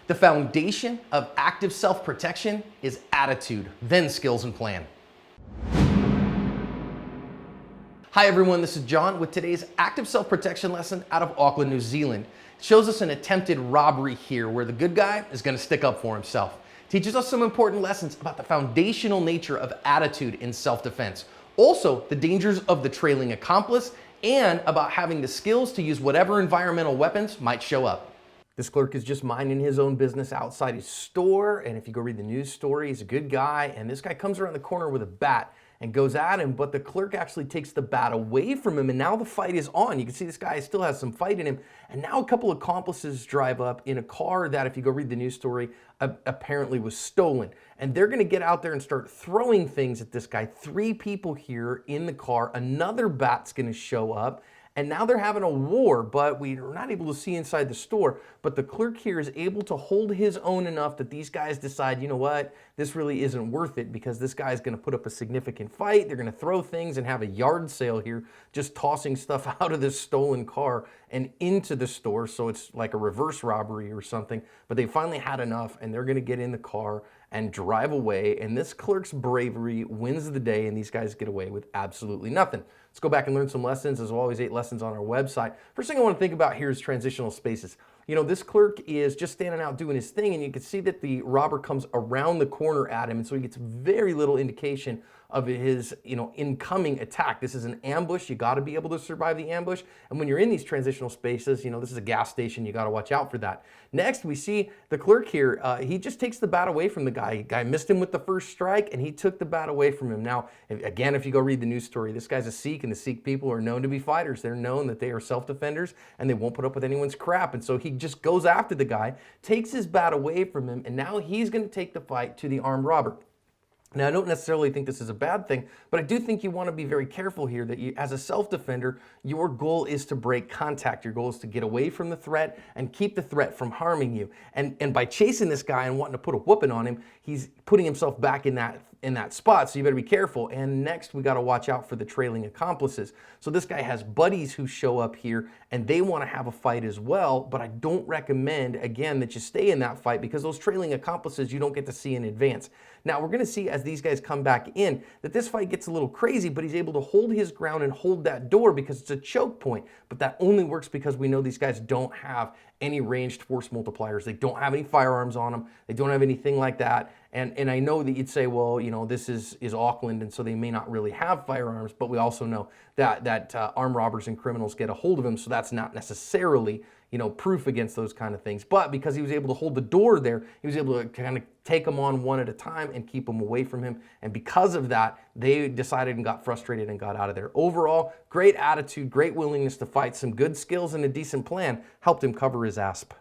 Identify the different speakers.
Speaker 1: The foundation of active self-protection is attitude, then skills and plan. Hi everyone, this is John with today's active self-protection lesson out of Auckland, New Zealand. It shows us an attempted robbery here where the good guy is going to stick up for himself. It teaches us some important lessons about the foundational nature of attitude in self-defense. Also, the dangers of the trailing accomplice and about having the skills to use whatever environmental weapons might show up. This clerk is just minding his own business outside his store, and if you go read the news story, he's a good guy, and this guy comes around the corner with a bat and goes at him, but the clerk actually takes the bat away from him, and now the fight is on. You can see this guy still has some fight in him, and now a couple of accomplices drive up in a car that, if you go read the news story, apparently was stolen. And they're gonna get out there and start throwing things at this guy. 3 people here in the car, another bat's gonna show up, and now they're having a war, but we're not able to see inside the store. But the clerk here is able to hold his own enough that these guys decide, you know what, this really isn't worth it because this guy's gonna put up a significant fight. They're gonna throw things and have a yard sale here, just tossing stuff out of this stolen car and into the store. So it's like a reverse robbery or something. But they finally had enough and they're gonna get in the car and drive away. And this clerk's bravery wins the day and these guys get away with absolutely nothing. Let's go back and learn some lessons. There's always 8 lessons on our website. First thing I want to think about here is transitional spaces. You know, this clerk is just standing out doing his thing, and you can see that the robber comes around the corner at him, and so he gets very little indication of his, incoming attack. This is an ambush. You got to be able to survive the ambush. And when you're in these transitional spaces, this is a gas station. You got to watch out for that. Next, we see the clerk here. He just takes the bat away from the guy. The guy missed him with the first strike, and he took the bat away from him. Now, again, if you go read the news story, this guy's a Sikh, and the Sikh people are known to be fighters. They're known that they are self-defenders, and they won't put up with anyone's crap. And so he just goes after the guy, takes his bat away from him, and now he's going to take the fight to the armed robber. Now, I don't necessarily think this is a bad thing, but I do think you want to be very careful here that you, as a self-defender, your goal is to break contact. Your goal is to get away from the threat and keep the threat from harming you. And by chasing this guy and wanting to put a whooping on him, he's putting himself back in that spot, so you better be careful. And next, we got to watch out for the trailing accomplices. So this guy has buddies who show up here, and they want to have a fight as well, but I don't recommend, again, that you stay in that fight because those trailing accomplices you don't get to see in advance. Now, we're going to see as these guys come back in that this fight gets a little crazy, but he's able to hold his ground and hold that door because it's a choke point. But that only works because we know these guys don't have any ranged force multipliers. They don't have any firearms on them. They don't have anything like that. And I know that you'd say, well, this is Auckland, and so they may not really have firearms, but we also know that armed robbers and criminals get a hold of them, so that's not necessarily proof against those kind of things. But because he was able to hold the door there, he was able to kind of take them on one at a time and keep them away from him. And because of that, they decided and got frustrated and got out of there. Overall, great attitude, great willingness to fight, some good skills and a decent plan helped him cover his asp.